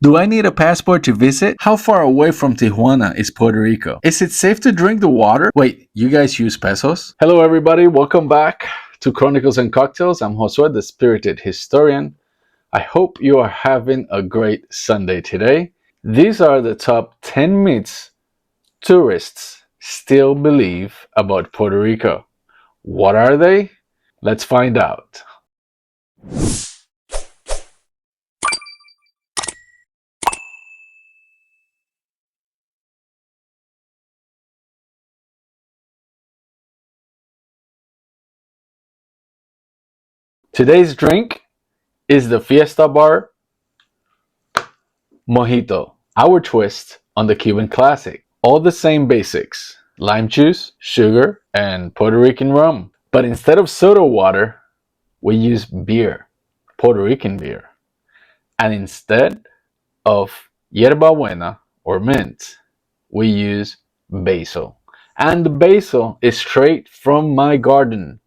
Do I need a passport to visit? How far away from Tijuana is Puerto Rico? Is it safe to drink the water? Wait, you guys use pesos? Hello everybody, welcome back to Chronicles and Cocktails. I'm Josué, the spirited historian. I hope you are having a great Sunday today. These are the top 10 myths tourists still believe about Puerto Rico. What are they? Let's find out. Today's drink is the Fiesta Bar Mojito, our twist on the Cuban classic. All the same basics: lime juice, sugar, and Puerto Rican rum. But instead of soda water, we use beer, Puerto Rican beer. And instead of yerba buena or mint, we use basil. And the basil is straight from my garden.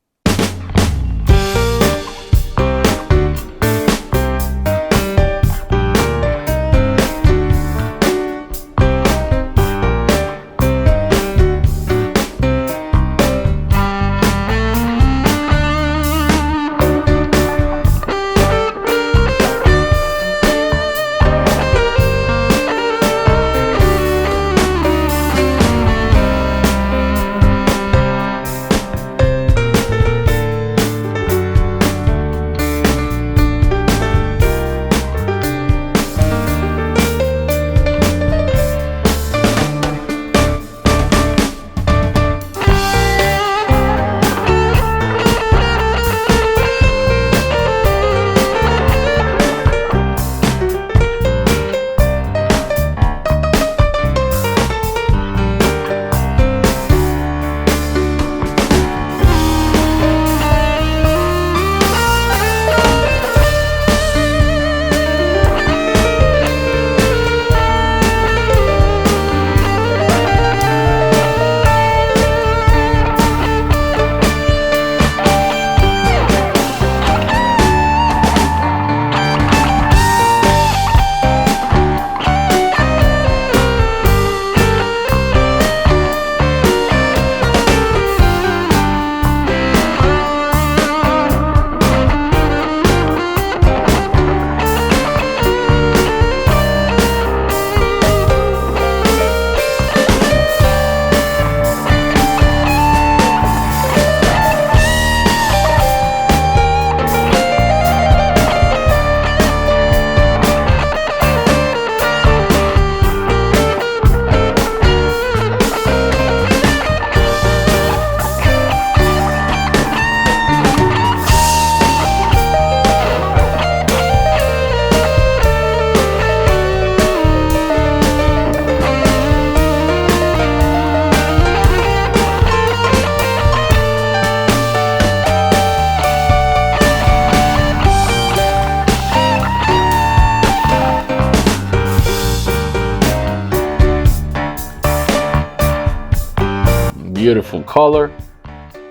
Beautiful color,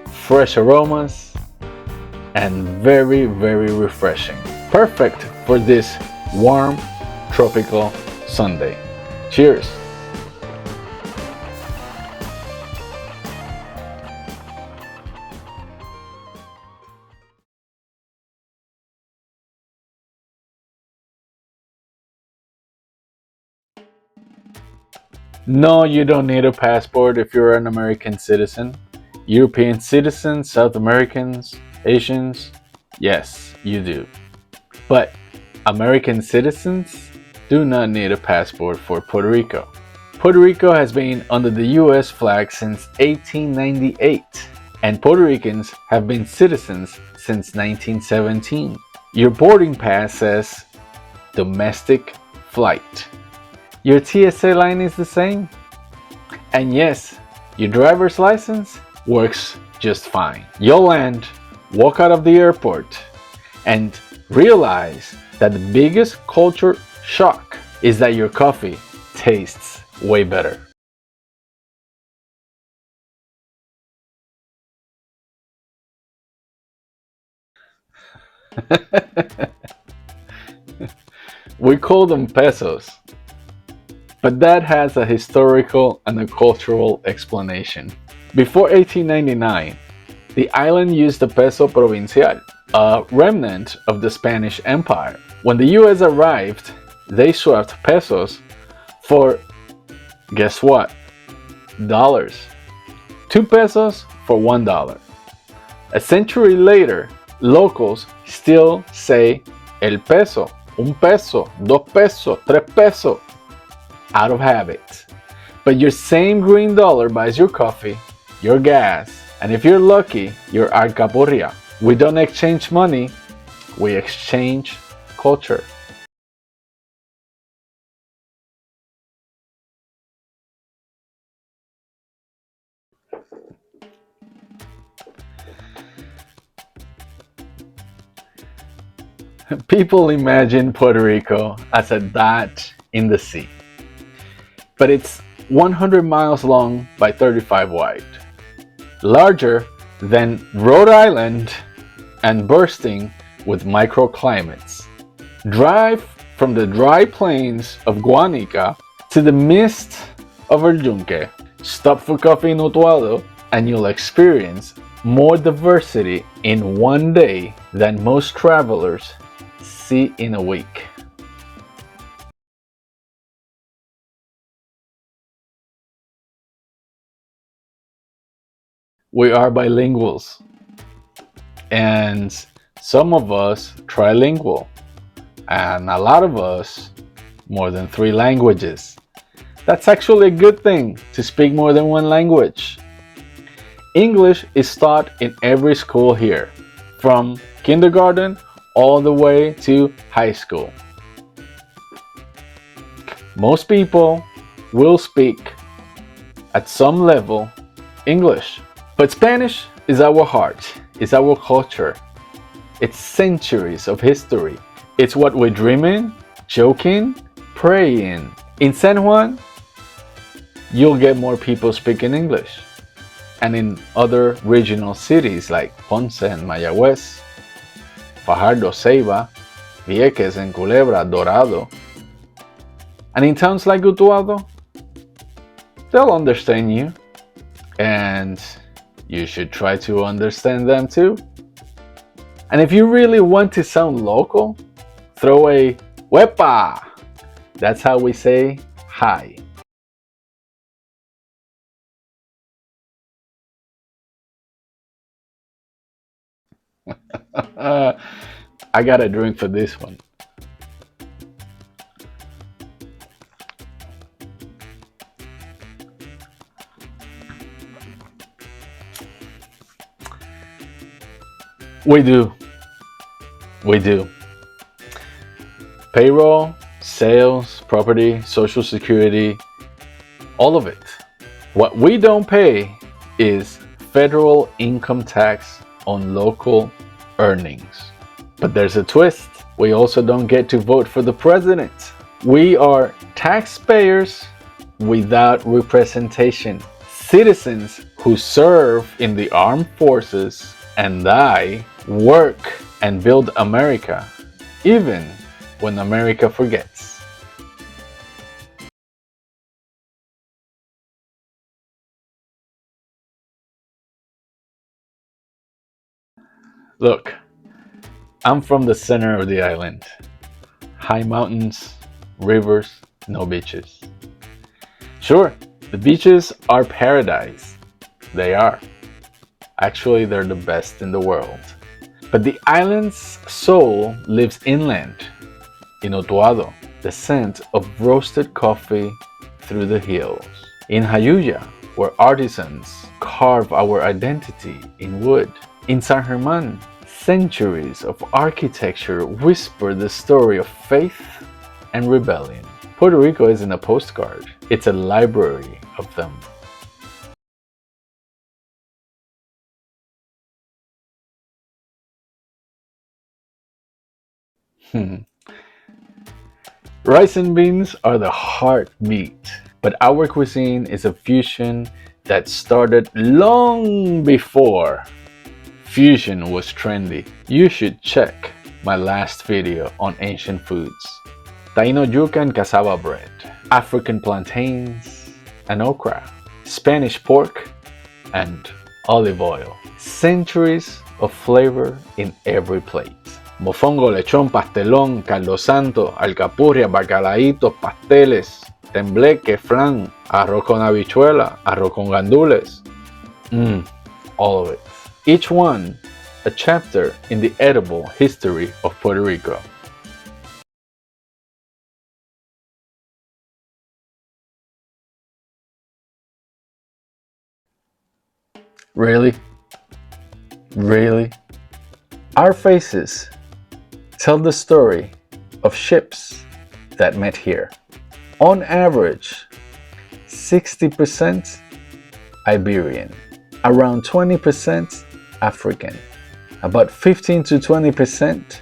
fresh aromas, and very, very refreshing. Perfect for this warm, tropical Sunday. Cheers! No, you don't need a passport if you're an American citizen. European citizens, South Americans, Asians, yes, you do. But American citizens do not need a passport for Puerto Rico. Puerto Rico has been under the US flag since 1898, and Puerto Ricans have been citizens since 1917. Your boarding pass says domestic flight. Your TSA line is the same. And yes, your driver's license works just fine. You'll land, walk out of the airport, and realize that the biggest culture shock is that your coffee tastes way better. We call them pesos. But that has a historical and a cultural explanation. Before 1899, the island used the peso provincial, a remnant of the Spanish Empire. When the US arrived, they swapped pesos for, guess what? Dollars. 2 pesos for $1. A century later, locals still say el peso, un peso, dos pesos, tres pesos, out of habit. But your same green dollar buys your coffee, your gas, and if you're lucky, your alcapurria. We don't exchange money, we exchange culture. People imagine Puerto Rico as a dot in the sea, but it's 100 miles long by 35 wide, larger than Rhode Island and bursting with microclimates. Drive from the dry plains of Guanica to the mist of El Yunque. Stop for coffee in Utuado and you'll experience more diversity in one day than most travelers see in a week. We are bilinguals, and some of us trilingual, and a lot of us more than 3 languages. That's actually a good thing to speak more than 1 language. English is taught in every school here, from kindergarten all the way to high school. Most people will speak at some level English, but Spanish is our heart, it's our culture, it's centuries of history. It's what we dream in, joke in, pray in. In San Juan, you'll get more people speaking English. And in other regional cities like Ponce and Mayagüez, Fajardo, Ceiba, Vieques and Culebra, Dorado. And in towns like Utuado, they'll understand you. And you should try to understand them too. And if you really want to sound local, throw a "Wepa!" That's how we say hi. I got a drink for this one. We do. We do. Payroll, sales, property, social security, all of it. What we don't pay is federal income tax on local earnings. But there's a twist. We also don't get to vote for the president. We are taxpayers without representation. Citizens who serve in the armed forces and die, work and build America, even when America forgets. Look, I'm from the center of the island. High mountains, rivers, no beaches. Sure, the beaches are paradise. They are. Actually, they're the best in the world. But the island's soul lives inland, in Utuado, the scent of roasted coffee through the hills. In Jayuya, where artisans carve our identity in wood. In San Germán, centuries of architecture whisper the story of faith and rebellion. Puerto Rico isn't a postcard, it's a library of them. Rice and beans are the heartbeat, but our cuisine is a fusion that started long before fusion was trendy. You should check my last video on ancient foods. Taino yuca and cassava bread, African plantains and okra, Spanish pork and olive oil. Centuries of flavor in every plate. Mofongo, lechón, pastelón, caldo santo, alcapurria, bacalaítos, pasteles, tembleque, flan, arroz con habichuela, arroz con gandules. All of it. Each one a chapter in the edible history of Puerto Rico. Really? Really? Our faces tell the story of ships that met here. On average, 60% Iberian, around 20% African, about 15 to 20%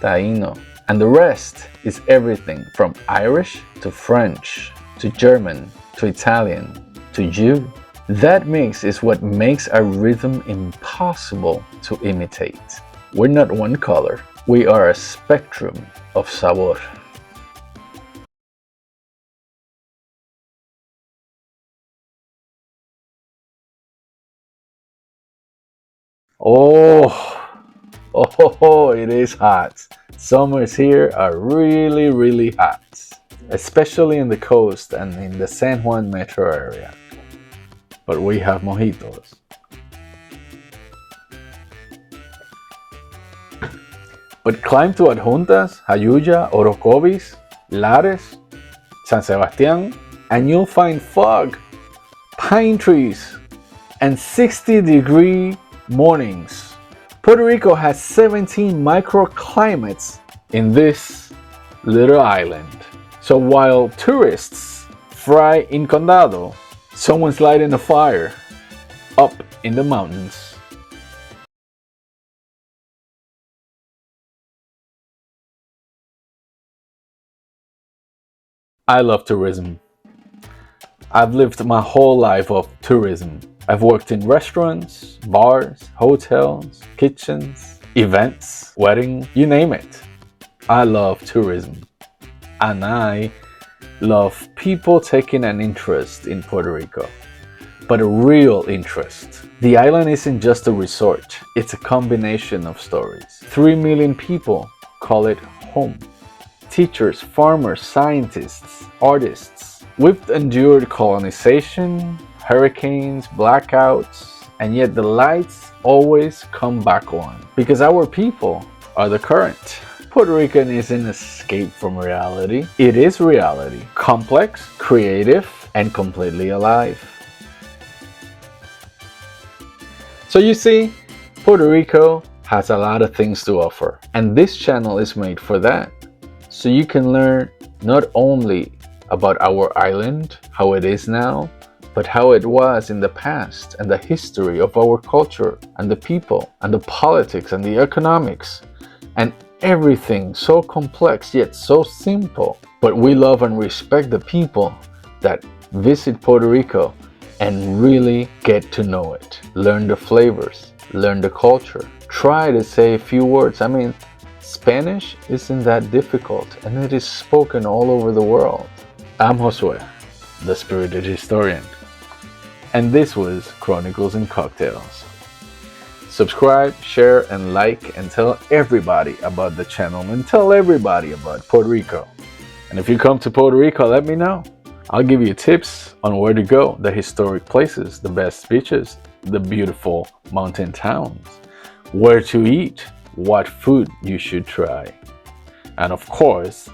Taino, and the rest is everything from Irish to French to German to Italian to Jew. That mix is what makes our rhythm impossible to imitate. We're not one color, we are a spectrum of sabor. Oh, it is hot. Summers here are really hot, especially in the coast and in the San Juan metro area. But we have mojitos. But climb to Adjuntas, Jayuya, Orocovis, Lares, San Sebastián, and you'll find fog, pine trees, and 60-degree mornings. Puerto Rico has 17 microclimates in this little island. So while tourists fry in condado, someone's lighting a fire up in the mountains. I love tourism. I've lived my whole life of tourism. I've worked in restaurants, bars, hotels, kitchens, events, weddings, you name it. I love tourism. And I love people taking an interest in Puerto Rico, but a real interest. The island isn't just a resort, it's a combination of stories. 3 million people call it home. Teachers, farmers, scientists, artists. We've endured colonization, hurricanes, blackouts, and yet the lights always come back on because our people are the current. Puerto Rican is an escape from reality. It is reality, complex, creative, and completely alive. So you see, Puerto Rico has a lot of things to offer, and this channel is made for that. So you can learn not only about our island, how it is now, but how it was in the past and the history of our culture and the people and the politics and the economics and everything so complex yet so simple. But we love and respect the people that visit Puerto Rico and really get to know it. Learn the flavors, learn the culture, try to say a few words. I mean, Spanish isn't that difficult and it is spoken all over the world. I'm Josué, the spirited historian, and this was Chronicles and Cocktails. Subscribe, share, and like, and tell everybody about the channel and tell everybody about Puerto Rico. And if you come to Puerto Rico, let me know. I'll give you tips on where to go, the historic places, the best beaches, the beautiful mountain towns, where to eat, what food you should try. And of course,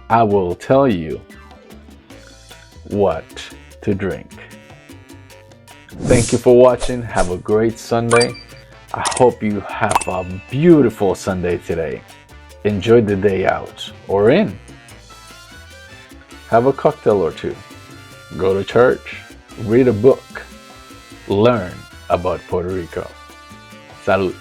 I will tell you what to drink. Thank you for watching. Have a great Sunday. I hope you have a beautiful Sunday today. Enjoy the day out or in. Have a cocktail or two. Go to church. Read a book. Learn about Puerto Rico. Salud.